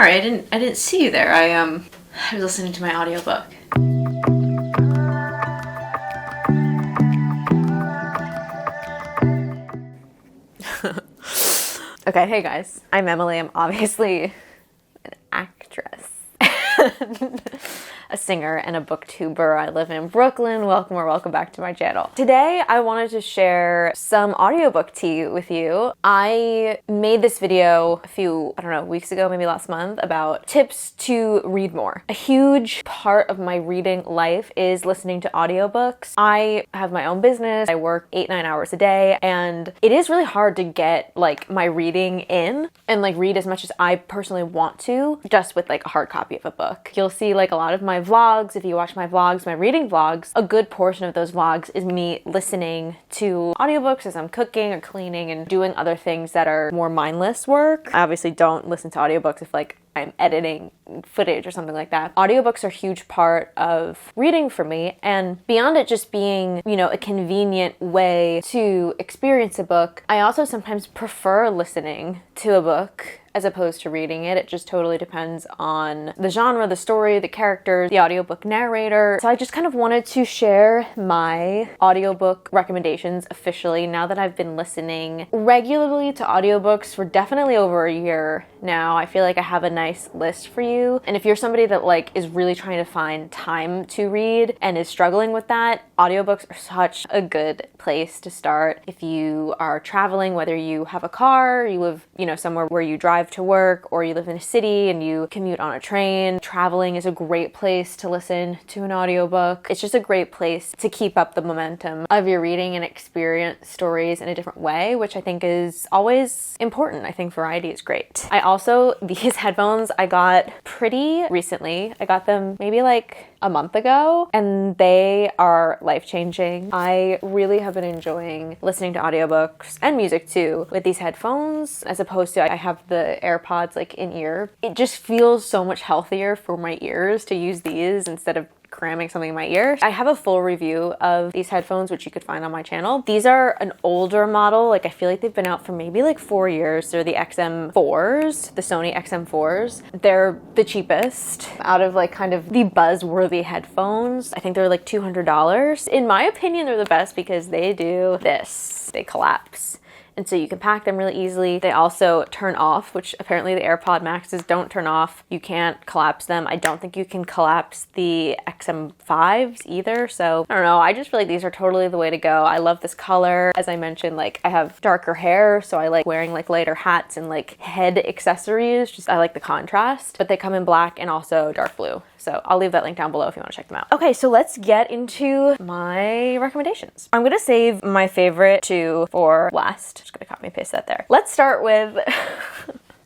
sorry, I didn't see you there. I was listening to my audiobook. Okay, hey guys, I'm Emily. I'm obviously an actress, a singer, and a booktuber. I live in Brooklyn. Welcome or welcome back to my channel. Today, I wanted to share some audiobook tea with you. I made this video a few, weeks ago, maybe last month, about tips to read more. A huge part of my reading life is listening to audiobooks. I have my own business. I work 8-9 hours a day, and it is really hard to get my reading in and read as much as I personally want to just with a hard copy of a book. You'll see a lot of my vlogs. If you watch my vlogs, my reading vlogs, a good portion of those vlogs is me listening to audiobooks as I'm cooking or cleaning and doing other things that are more mindless work. I obviously don't listen to audiobooks if I'm editing footage or something like that. Audiobooks are a huge part of reading for me, and beyond it just being, a convenient way to experience a book, I also sometimes prefer listening to a book as opposed to reading it. It just totally depends on the genre, the story, the characters, the audiobook narrator. So I just kind of wanted to share my audiobook recommendations officially now that I've been listening regularly to audiobooks for definitely over a year now. I feel like I have a nice list for you. And if you're somebody that is really trying to find time to read and is struggling with that, audiobooks are such a good place to start. If you are traveling, whether you have a car, you live, somewhere where you drive to work, or you live in a city and you commute on a train, traveling is a great place to listen to an audiobook. It's just a great place to keep up the momentum of your reading and experience stories in a different way, which I think is always important. I think variety is great. These headphones I got pretty recently. I got them maybe a month ago, and they are life-changing. I really have been enjoying listening to audiobooks and music too with these headphones, as opposed to I have the AirPods in ear. It just feels so much healthier for my ears to use these instead of cramming something in my ear. I have a full review of these headphones, which you could find on my channel. These are an older model. I feel like they've been out for maybe 4 years. They're the XM4s, the Sony XM4s. They're the cheapest out of kind of the buzzworthy headphones. I think they're $200. In my opinion, they're the best because they do this. They collapse. And so you can pack them really easily. They also turn off, which apparently the AirPod Maxes don't turn off. You can't collapse them. I don't think you can collapse the XM5s either. So I don't know. I just feel like these are totally the way to go. I love this color. As I mentioned, I have darker hair, so I like wearing lighter hats and head accessories. I like the contrast, but they come in black and also dark blue. So I'll leave that link down below if you want to check them out. Okay, so let's get into my recommendations. I'm gonna save my favorite two for last. Just gonna copy and paste that there. Let's start with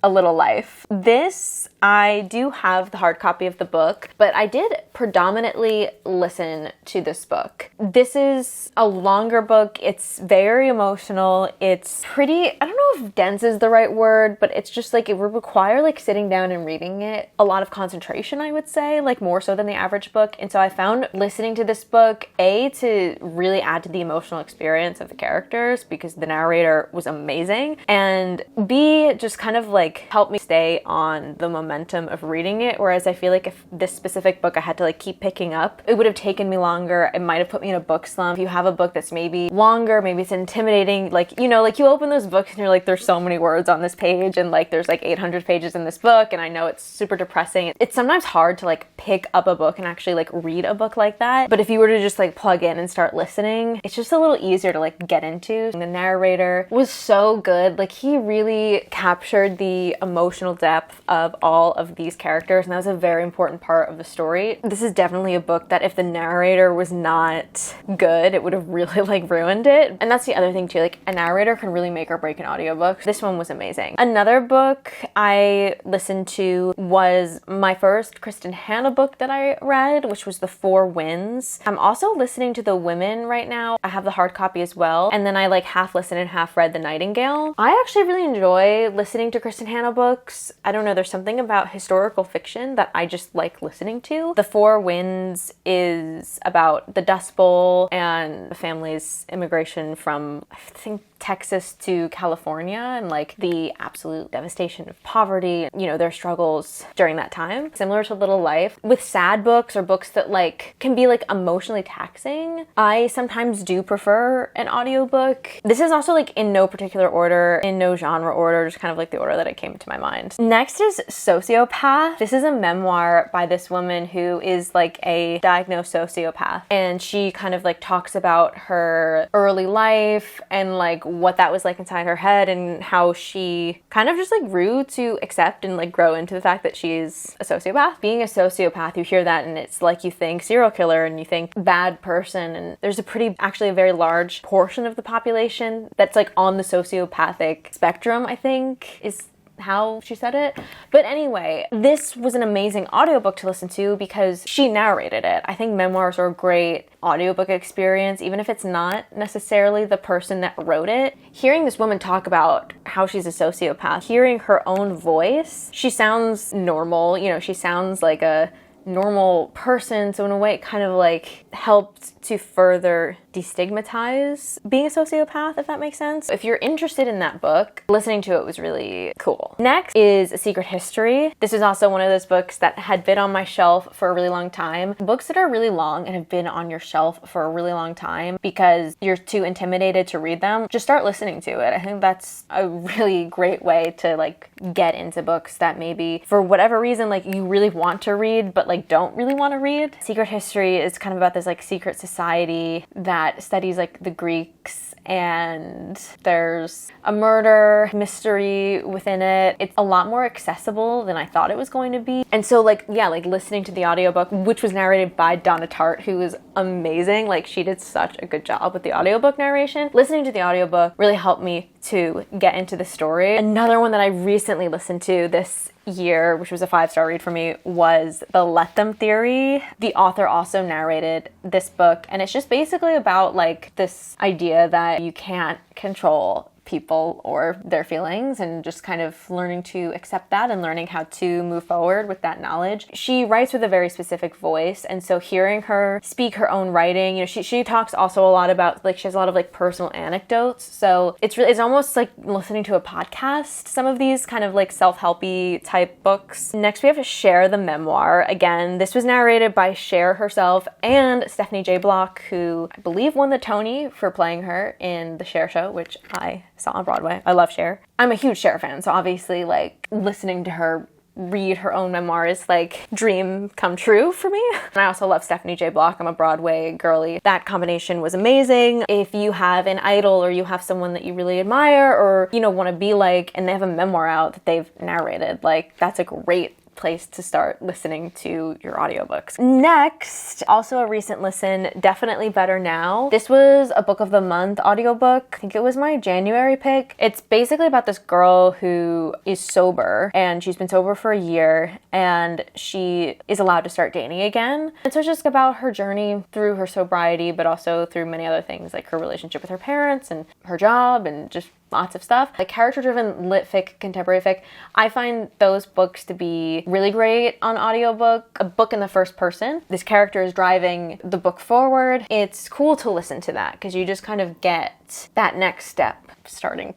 A Little Life. This, I do have the hard copy of the book, but I did predominantly listen to this book. This is a longer book. It's very emotional. It's pretty, I don't know if dense is the right word, but it's just it would require sitting down and reading it. A lot of concentration, I would say, more so than the average book. And so I found listening to this book, A, to really add to the emotional experience of the characters because the narrator was amazing, and B, just kind of helped me stay on the momentum of reading it. Whereas I feel if this specific book I had to keep picking up, it would have taken me longer. It might have put me in a book slump. If you have a book that's maybe longer, maybe it's intimidating, you open those books and you're there's so many words on this page, and there's 800 pages in this book, and I know it's super depressing. It's sometimes hard to pick up a book and actually read a book like that. But if you were to just plug in and start listening, it's just a little easier to get into. The narrator was so good. He really captured the emotional depth of all of these characters, and that was a very important part of the story. This is definitely a book that if the narrator was not good, it would have really ruined it. And that's the other thing too, a narrator can really make or break an audiobook. This one was amazing. Another book I listened to was my first Kristen Hanna book that I read, which was The Four Winds. I'm also listening to The Women right now. I have the hard copy as well, and then I half listened and half read The Nightingale. I actually really enjoy listening to Kristen Hanna books. I don't know, there's something about historical fiction that I just like listening to. The Four Winds is about the Dust Bowl and the family's immigration from, I think, Texas to California and like the absolute devastation of poverty, you know, their struggles during that time. Similar to Little Life. With sad books or books that like can be like emotionally taxing, I sometimes do prefer an audiobook. This is also like in no particular order, in no genre order, just kind of like the order that it came to my mind. Next is Sociopath. This is a memoir by this woman who is like a diagnosed sociopath, and she kind of like talks about her early life and like what that was like inside her head and how she kind of just like grew to accept and like grow into the fact that she's a sociopath. Being a sociopath, you hear that and it's like you think serial killer and you think bad person, and there's actually a very large portion of the population that's like on the sociopathic spectrum, I think is how she said it. But anyway, this was an amazing audiobook to listen to because she narrated it. I think memoirs are a great audiobook experience, even if it's not necessarily the person that wrote it. Hearing this woman talk about how she's a sociopath, hearing her own voice, she sounds normal, you know, she sounds like a normal person, so in a way it kind of like helped to further destigmatize being a sociopath, if that makes sense. If you're interested in that book, listening to it was really cool. Next is A Secret History. This is also one of those books that had been on my shelf for a really long time. Books that are really long and have been on your shelf for a really long time because you're too intimidated to read them, just start listening to it. I think that's a really great way to like get into books that maybe for whatever reason like you really want to read but like don't really want to read. Secret History is kind of about this like secret society that studies like the Greeks, and there's a murder mystery within it. It's a lot more accessible than I thought it was going to be. And so like, yeah, like listening to the audiobook, which was narrated by Donna Tartt, who was amazing. Like she did such a good job with the audiobook narration. Listening to the audiobook really helped me to get into the story. Another one that I recently listened to this year, which was a 5-star read for me, was The Let Them Theory. The author also narrated this book, and it's just basically about like this idea that you can't control people or their feelings, and just kind of learning to accept that and learning how to move forward with that knowledge. She writes with a very specific voice, and so hearing her speak her own writing, you know, she talks also a lot about like she has a lot of like personal anecdotes, so it's almost like listening to a podcast, some of these kind of like self-helpy type books. Next we have Cher the Memoir. Again, this was narrated by Cher herself and Stephanie J. Block, who I believe won the Tony for playing her in The Cher Show, which I saw on Broadway. I love Cher. I'm a huge Cher fan, so obviously like listening to her read her own memoir is like dream come true for me. And I also love Stephanie J. Block. I'm a Broadway girly. That combination was amazing. If you have an idol or you have someone that you really admire or, you know, want to be like, and they have a memoir out that they've narrated, like that's a great place to start listening to your audiobooks. Next, also a recent listen, Definitely Better Now. This was a book of the month audiobook. I think it was my January pick. It's basically about this girl who is sober, and she's been sober for a year, and she is allowed to start dating again. And so it's just about her journey through her sobriety, but also through many other things like her relationship with her parents and her job and just lots of stuff. Like character-driven lit fic, contemporary fic, I find those books to be really great on audiobook. A book in the first person. This character is driving the book forward. It's cool to listen to that because you just kind of get that next step. I'm starting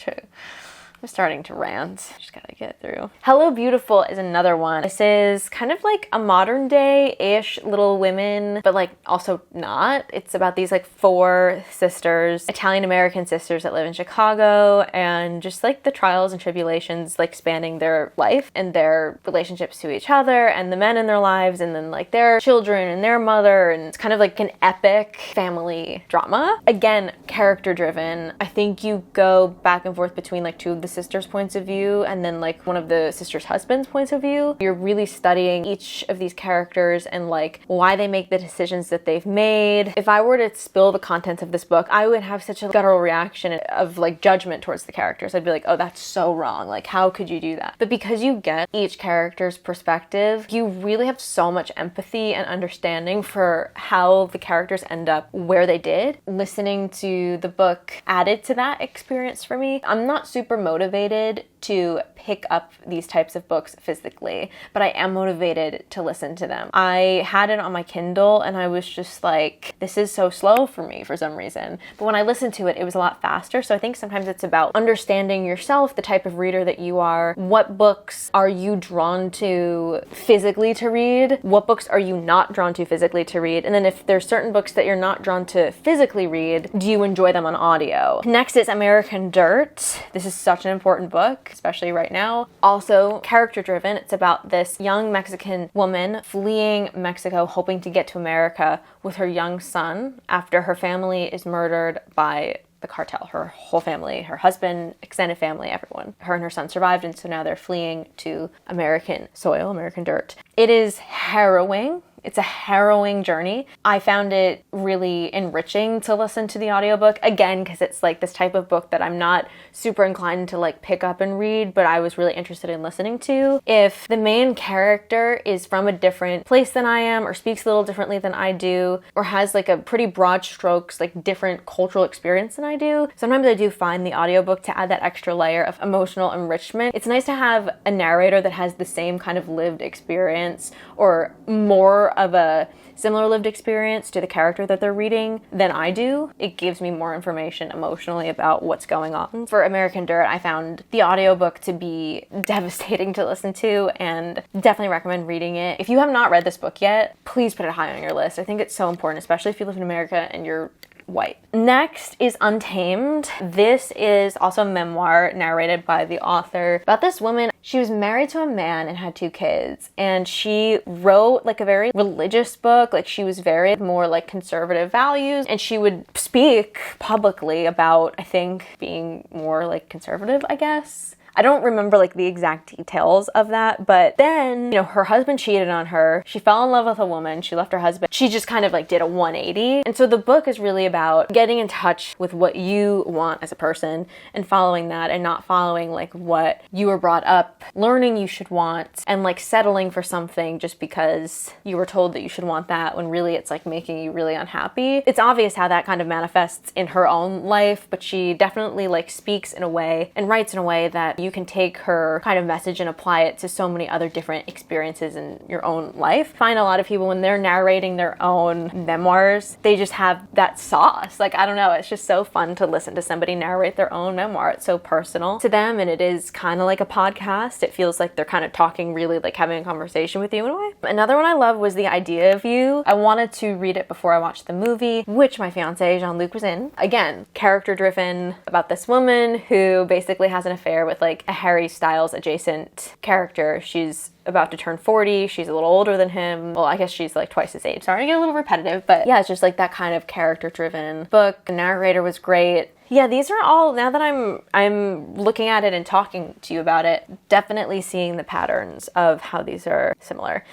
to rant. Just gotta get through. Hello Beautiful is another one. This is kind of like a modern day-ish Little Women, but like also not. It's about these like 4 sisters, Italian-American sisters that live in Chicago, and just like the trials and tribulations like spanning their life and their relationships to each other and the men in their lives and then like their children and their mother, and it's kind of like an epic family drama. Again, character-driven. I think you go back and forth between like 2 of the sisters' points of view and then like one of the sisters' husbands' points of view. You're really studying each of these characters and like why they make the decisions that they've made. If I were to spill the contents of this book, I would have such a guttural reaction of like judgment towards the characters. I'd be like, oh, that's so wrong. Like, how could you do that? But because you get each character's perspective, you really have so much empathy and understanding for how the characters end up where they did. Listening to to the book added to that experience for me. I'm not super motivated to pick up these types of books physically, but I am motivated to listen to them. I had it on my Kindle and I was just like, this is so slow for me for some reason. But when I listened to it, it was a lot faster. So I think sometimes it's about understanding yourself, the type of reader that you are. What books are you drawn to physically to read? What books are you not drawn to physically to read? And then if there's certain books that you're not drawn to physically read, do you enjoy them on audio? Next is American Dirt. This is such an important book, especially right now. Also character driven. It's about this young Mexican woman fleeing Mexico, hoping to get to America with her young son after her family is murdered by the cartel. Her whole family, her husband, extended family, everyone. Her and her son survived, and so now they're fleeing to American soil, American dirt. It is harrowing. It's a harrowing journey. I found it really enriching to listen to the audiobook, again, because it's like this type of book that I'm not super inclined to like pick up and read, but I was really interested in listening to. If the main character is from a different place than I am, or speaks a little differently than I do, or has like a pretty broad strokes, like different cultural experience than I do, sometimes I do find the audiobook to add that extra layer of emotional enrichment. It's nice to have a narrator that has the same kind of lived experience, or more of a similar lived experience to the character that they're reading than I do. It gives me more information emotionally about what's going on. For American Dirt, I found the audiobook to be devastating to listen to, and definitely recommend reading it. If you have not read this book yet, please put it high on your list. I think it's so important, especially if you live in America and you're white. Next is Untamed. This is also a memoir narrated by the author about this woman. She was married to a man and had 2 kids, and she wrote like a very religious book. Like she was very more like conservative values, and she would speak publicly about, I think, being more like conservative, I guess. I don't remember like the exact details of that, but then, you know, her husband cheated on her. She fell in love with a woman. She left her husband. She just kind of like did a 180. And so the book is really about getting in touch with what you want as a person and following that, and not following like what you were brought up learning you should want, and like settling for something just because you were told that you should want that when really it's like making you really unhappy. It's obvious how that kind of manifests in her own life, but she definitely like speaks in a way and writes in a way that you can take her kind of message and apply it to so many other different experiences in your own life. I find a lot of people when they're narrating their own memoirs, they just have that sauce. Like, I don't know, it's just so fun to listen to somebody narrate their own memoir. It's so personal to them, and it is kind of like a podcast. It feels like they're kind of talking, really like having a conversation with you in a way. Another one I love was The Idea of You. I wanted to read it before I watched the movie, which my fiance Jean-Luc was in. Again, character driven, about this woman who basically has an affair with like a Harry Styles adjacent character. She's about to turn 40. She's a little older than him. Well, I guess she's like twice his age. Sorry to get a little repetitive, but yeah, it's just like that kind of character driven book. The narrator was great. Yeah, these are all, now that I'm looking at it and talking to you about it, definitely seeing the patterns of how these are similar.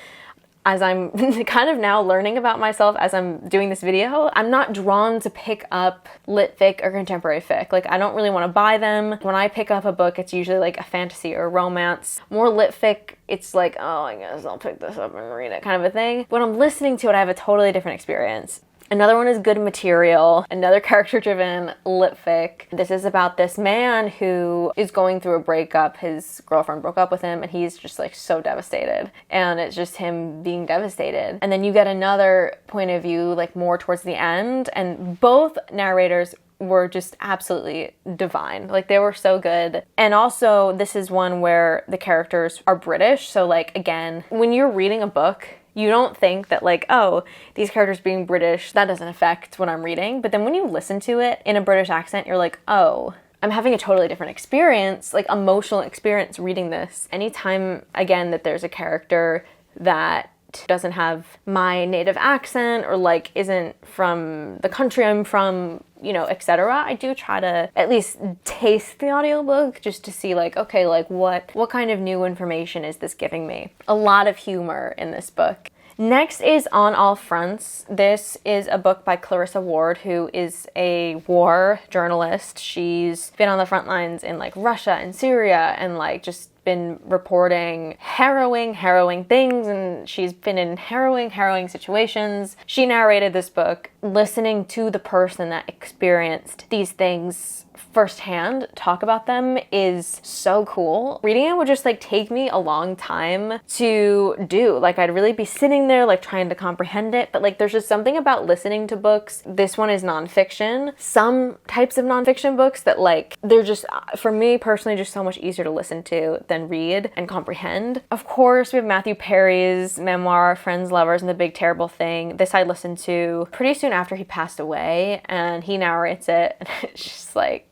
As I'm kind of now learning about myself as I'm doing this video, I'm not drawn to pick up lit fic or contemporary fic. Like, I don't really want to buy them. When I pick up a book, it's usually like a fantasy or a romance. More lit fic, it's like, oh, I guess I'll pick this up and read it kind of a thing. When I'm listening to it, I have a totally different experience. Another one is Good Material, another character-driven lit fic. This is about this man who is going through a breakup. His girlfriend broke up with him, and he's just like so devastated. And it's just him being devastated. And then you get another point of view, like more towards the end, and both narrators were just absolutely divine. Like, they were so good. And also, this is one where the characters are British. So like, again, when you're reading a book, you don't think that like, oh, these characters being British, that doesn't affect what I'm reading. But then when you listen to it in a British accent, you're like, oh, I'm having a totally different experience, like emotional experience reading this. Anytime, again, that there's a character that doesn't have my native accent or like isn't from the country I'm from, you know, etc., I do try to at least taste the audiobook just to see like, okay, like what kind of new information is this giving me? A lot of humor in this book. Next is On All Fronts. This is a book by Clarissa Ward, who is a war journalist. She's been on the front lines in like Russia and Syria and like just been reporting harrowing things, and she's been in harrowing situations. She narrated this book. Listening to the person that experienced these things firsthand talk about them is so cool. Reading it would just like take me a long time to do. Like I'd really be sitting there like trying to comprehend it, but like there's just something about listening to books. This one is nonfiction. Some types of nonfiction books that like they're just, for me personally, just so much easier to listen to than read and comprehend. Of course, we have Matthew Perry's memoir, Friends, Lovers, and the Big Terrible Thing. This I listened to pretty soon after he passed away, and he narrates it, and it's just like,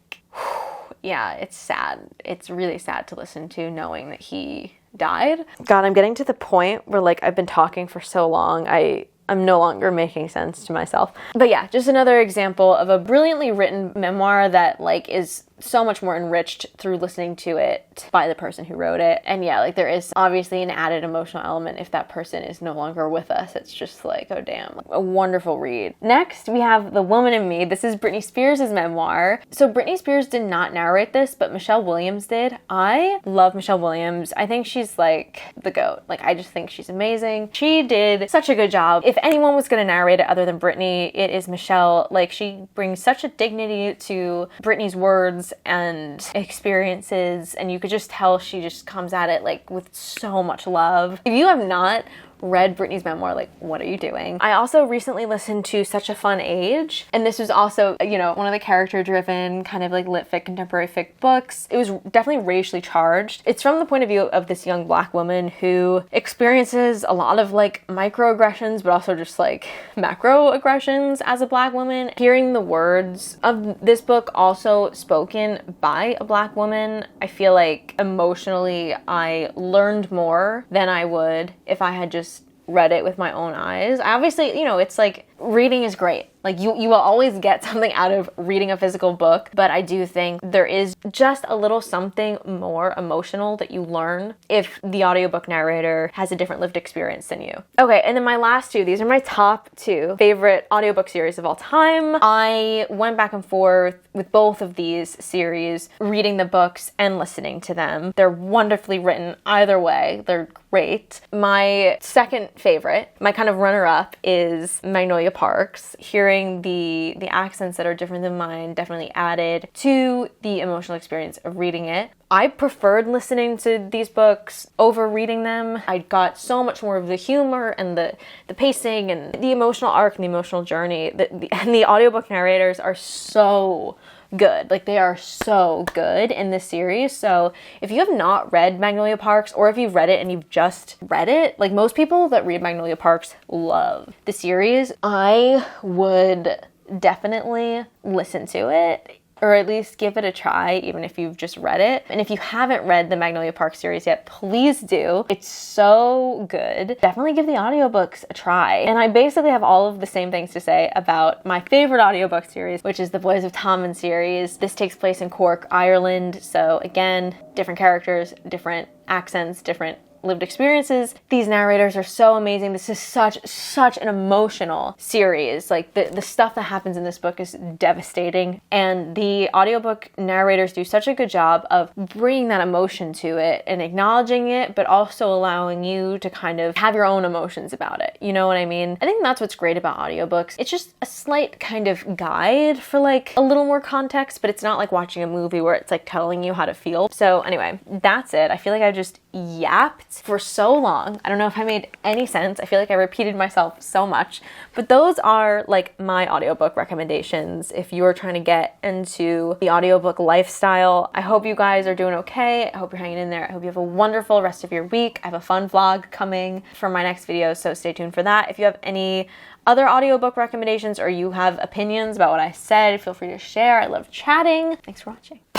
yeah, it's sad. It's really sad to listen to knowing that he died. God, I'm getting to the point where like I've been talking for so long, I'm no longer making sense to myself. But yeah, just another example of a brilliantly written memoir that like is so much more enriched through listening to it by the person who wrote it. And yeah, like there is obviously an added emotional element if that person is no longer with us. It's just like, oh damn, like, a wonderful read. Next, we have The Woman in Me. This is Britney Spears' memoir. So Britney Spears did not narrate this, but Michelle Williams did. I love Michelle Williams. I think she's like the GOAT. Like I just think she's amazing. She did such a good job. If anyone was going to narrate it other than Britney, it is Michelle. Like she brings such a dignity to Britney's words and experiences, and you could just tell she just comes at it like with so much love. If you have not read Britney's memoir, like what are you doing? I also recently listened to Such a Fun Age, and this was also, you know, one of the character driven kind of like lit fic, contemporary fic books. It was definitely racially charged. It's from the point of view of this young Black woman who experiences a lot of like microaggressions, but also just like macroaggressions as a Black woman. Hearing the words of this book also spoken by a Black woman, I feel like emotionally I learned more than I would if I had just read it with my own eyes. I obviously, you know, it's like reading is great. Like you will always get something out of reading a physical book, but I do think there is just a little something more emotional that you learn if the audiobook narrator has a different lived experience than you. Okay, and then my last two, these are my top two favorite audiobook series of all time. I went back and forth with both of these series, reading the books and listening to them. They're wonderfully written either way. They're great. My second favorite, my kind of runner-up, is Magnolia Parks. Hearing the accents that are different than mine definitely added to the emotional experience of reading it. I preferred listening to these books over reading them. I got so much more of the humor and the pacing and the emotional arc and the emotional journey. And the audiobook narrators are so good. Like they are so good in this series. So if you have not read Magnolia Parks, or if you've read it and you've just read it, like most people that read Magnolia Parks love the series, I would definitely listen to it, or at least give it a try, even if you've just read it. And if you haven't read the Magnolia Park series yet, please do. It's so good. Definitely give the audiobooks a try. And I basically have all of the same things to say about my favorite audiobook series, which is the Boys of Tommen series. This takes place in Cork, Ireland. So again, different characters, different accents, different lived experiences. These narrators are so amazing. This is such an emotional series. Like the stuff that happens in this book is devastating, and the audiobook narrators do such a good job of bringing that emotion to it and acknowledging it, but also allowing you to kind of have your own emotions about it. You know what I mean? I think that's what's great about audiobooks. It's just a slight kind of guide for like a little more context, but it's not like watching a movie where it's like telling you how to feel. So anyway, that's it. I feel like I've just yapped for so long. I don't know if I made any sense. I feel like I repeated myself so much, but those are like my audiobook recommendations if you're trying to get into the audiobook lifestyle. I hope you guys are doing okay. I hope you're hanging in there. I hope you have a wonderful rest of your week. I have a fun vlog coming for my next video, so stay tuned for that. If you have any other audiobook recommendations or you have opinions about what I said, feel free to share. I love chatting. Thanks for watching. Bye.